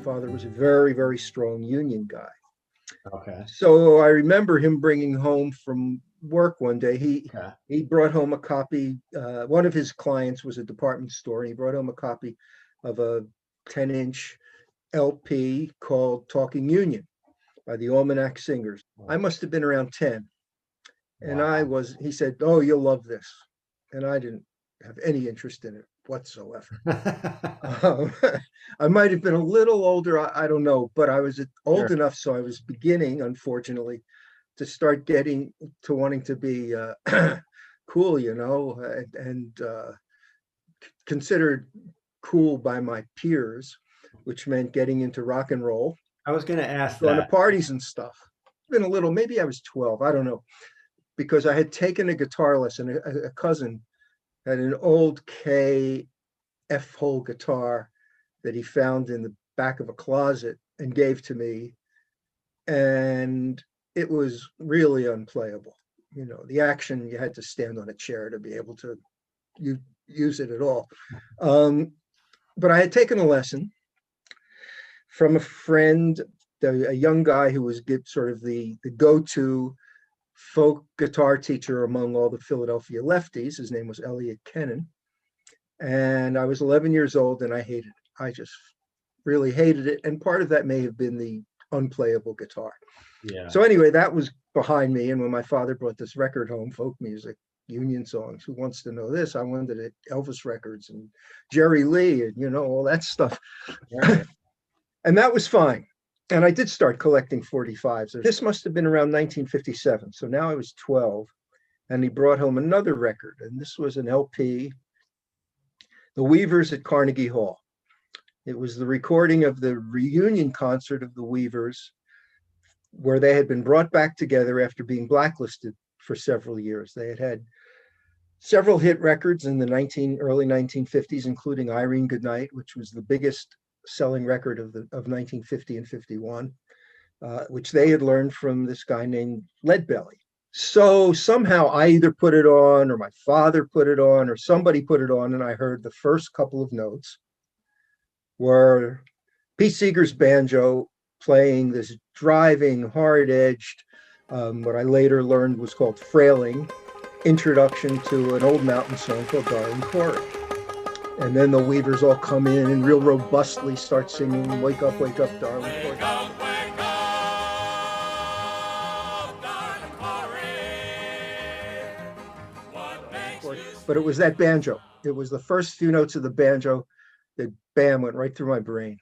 father was a very, very strong union guy. Okay. So I remember him bringing home from work one day. Okay. He brought home a copy. One of his clients was a department store, and he brought home a copy of a 10-inch LP called Talking Union by the Almanac Singers. I must have been around 10. And Wow. he said, "Oh, you'll love this." And I didn't have any interest in it whatsoever. Um, I might have been a little older, I don't know, but I was old Sure. enough, so I was beginning, unfortunately, to start getting to wanting to be cool, and considered cool by my peers, which meant getting into rock and roll, I was going to ask going to that. parties and stuff. Been a little, maybe I was 12, I don't know, because I had taken a guitar lesson. A cousin had an old K F-hole guitar that he found in the back of a closet and gave to me. And it was really unplayable. The action, you had to stand on a chair to be able to use it at all. But I had taken a lesson from a friend, a young guy who was sort of the go-to folk guitar teacher among all the Philadelphia lefties. His name was Eliot Kenin. And I was 11 years old and I hated it. I just really hated it. And part of that may have been the unplayable guitar. Yeah. So anyway, that was behind me. And when my father brought this record home, folk music, union songs, who wants to know this? I wanted it, Elvis records and Jerry Lee and, all that stuff. Right. And that was fine. And I did start collecting 45s. This must have been around 1957. So now I was 12. And he brought home another record. And this was an LP, The Weavers at Carnegie Hall. It was the recording of the reunion concert of the Weavers, where they had been brought back together after being blacklisted for several years. They had had several hit records in the early 1950s, including Irene Goodnight, which was the biggest selling record of 1950 and 51, which they had learned from this guy named Leadbelly. So somehow I either put it on or my father put it on or somebody put it on, and I heard the first couple of notes were Pete Seeger's banjo playing this driving, hard-edged, what I later learned was called frailing, introduction to an old mountain song called Darling Corey. And then the Weavers all come in and real robustly start singing, wake up, darling Corey. But it was that banjo. It was the first few notes of the banjo that bam went right through my brain.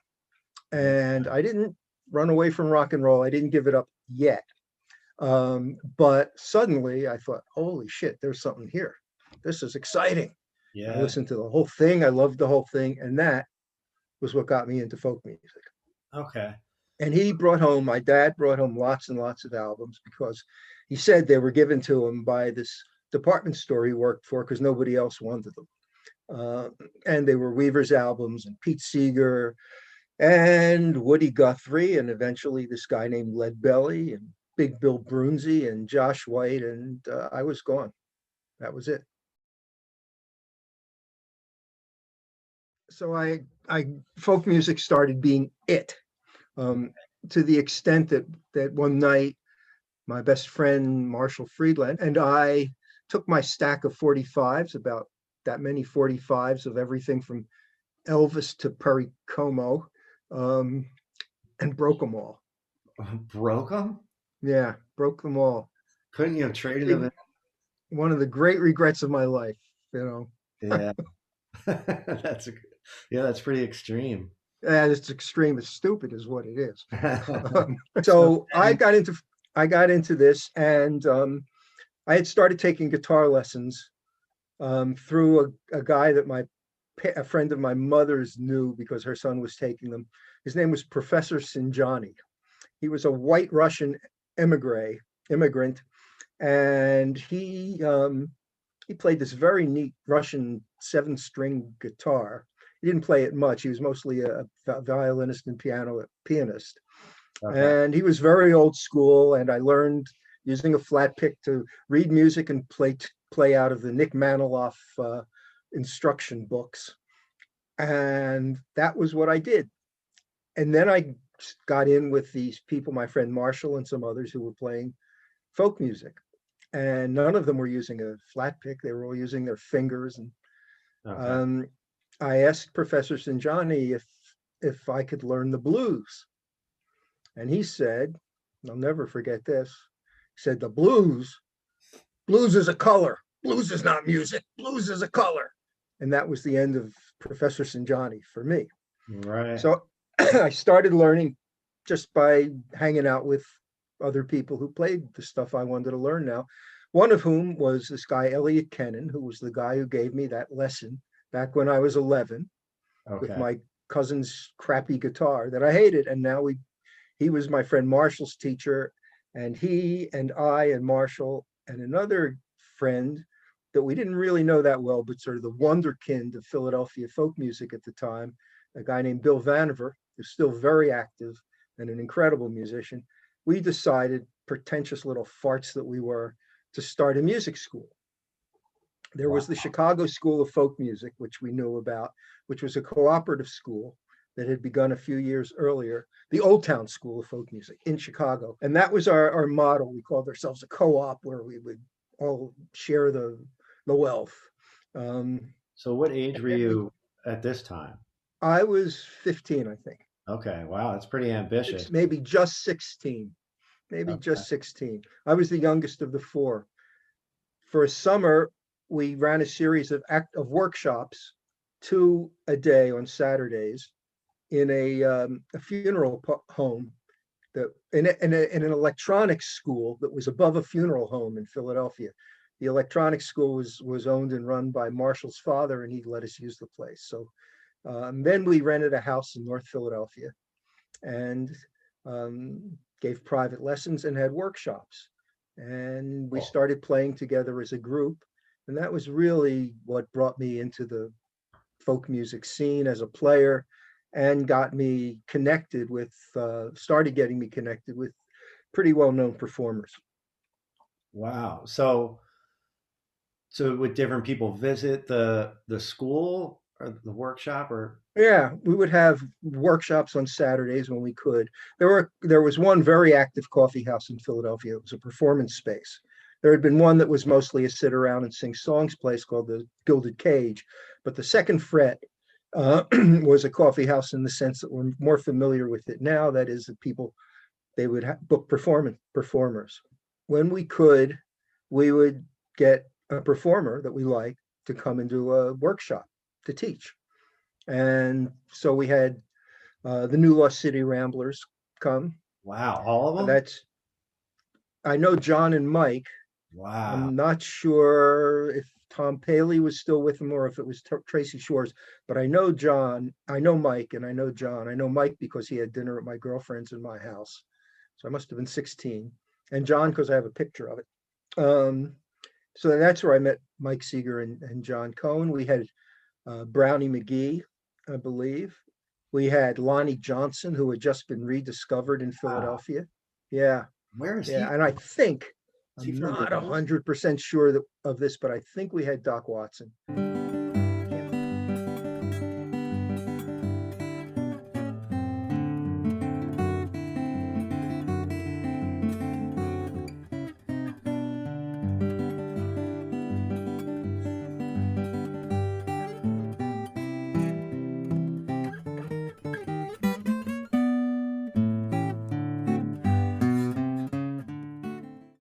And I didn't run away from rock and roll. I didn't give it up yet. But suddenly I thought, holy shit, there's something here. This is exciting. Yeah. I listened to the whole thing. I loved the whole thing. And that was what got me into folk music. Okay. And my dad brought home lots and lots of albums because he said they were given to him by this department store he worked for because nobody else wanted them. And they were Weaver's albums and Pete Seeger and Woody Guthrie, and eventually this guy named Leadbelly and Big Bill Brunzi and Josh White, and I was gone. That was it. So I folk music started being it, to the extent that one night my best friend Marshall Friedland and I took my stack of 45s, about that many 45s of everything from Elvis to Perry Como, and broke them all. Broke them? Yeah, broke them all. Couldn't you have traded them in? One of the great regrets of my life, Yeah. That's pretty extreme. Yeah, it's extreme. It's stupid is what it is. So I got into this, and I had started taking guitar lessons through a guy that a friend of my mother's knew because her son was taking them. His name was Professor Sinjani. He was a white Russian immigrant, and he played this very neat Russian 7-string guitar. He didn't play it much. He was mostly a violinist and pianist. Okay. And he was very old school, and I learned using a flat pick to read music and play out of the Nick Maniloff instruction books. And that was what I did. And then I got in with these people, my friend Marshall and some others who were playing folk music. And none of them were using a flat pick. They were all using their fingers. And Okay. I asked Professor Sinjani if I could learn the blues. And he said, I'll never forget this. He said, the blues is a color. Blues is not music. Blues is a color. And that was the end of Professor Sinjani for me. Right. So I started learning just by hanging out with other people who played the stuff I wanted to learn now. One of whom was this guy, Eliot Kenin, who was the guy who gave me that lesson back when I was 11 with Okay. my cousin's crappy guitar that I hated. And now he was my friend Marshall's teacher, and he and I and Marshall and another friend that we didn't really know that well, but sort of the wonderkind of Philadelphia folk music at the time, a guy named Bill Vanaver, who's still very active and an incredible musician. We decided, pretentious little farts that we were, to start a music school. There was Wow. the Chicago School of Folk Music, which we knew about, which was a cooperative school that had begun a few years earlier, the Old Town School of Folk Music in Chicago. And that was our model. We called ourselves a co-op where we would all share the wealth. So what age were you at this time? I was 15, I think. Okay. Wow. That's pretty ambitious. Maybe just 16. Maybe Okay. just 16. I was the youngest of the four. For a summer, we ran a series of workshops, 2 a day on Saturdays, in a funeral home that in an electronics school that was above a funeral home in Philadelphia. The electronics school was owned and run by Marshall's father, and he let us use the place. So then we rented a house in North Philadelphia and gave private lessons and had workshops. And we Cool. started playing together as a group. And that was really what brought me into the folk music scene as a player and got me connected with, started getting me connected with pretty well-known performers. Wow. So would different people visit the school or the workshop or Yeah, we would have workshops on Saturdays when we could. There was one very active coffee house in Philadelphia. It was a performance space. There had been one that was mostly a sit around and sing songs place called the Gilded Cage, but the second fret was a coffee house in the sense that we're more familiar with it now. That is, that people they would book performers. When we could, we would get a performer that we liked to come and do a workshop to teach. And so we had the New Lost City Ramblers come. wow, all of them? That's I know John and Mike. Wow. I'm not sure if Tom Paley was still with him or if it was Tracy Schwarz, but I know John, I know Mike, and I know John. I know Mike because he had dinner at my girlfriend's in my house. So I must have been 16. And John, because I have a picture of it. So that's where I met Mike Seeger and John Cohen. We had Brownie McGee, I believe. We had Lonnie Johnson, who had just been rediscovered in Wow. Philadelphia. Yeah, Where is he? yeah. And I think, Is he I'm from not Virginia? 100% sure of this, but I think we had Doc Watson.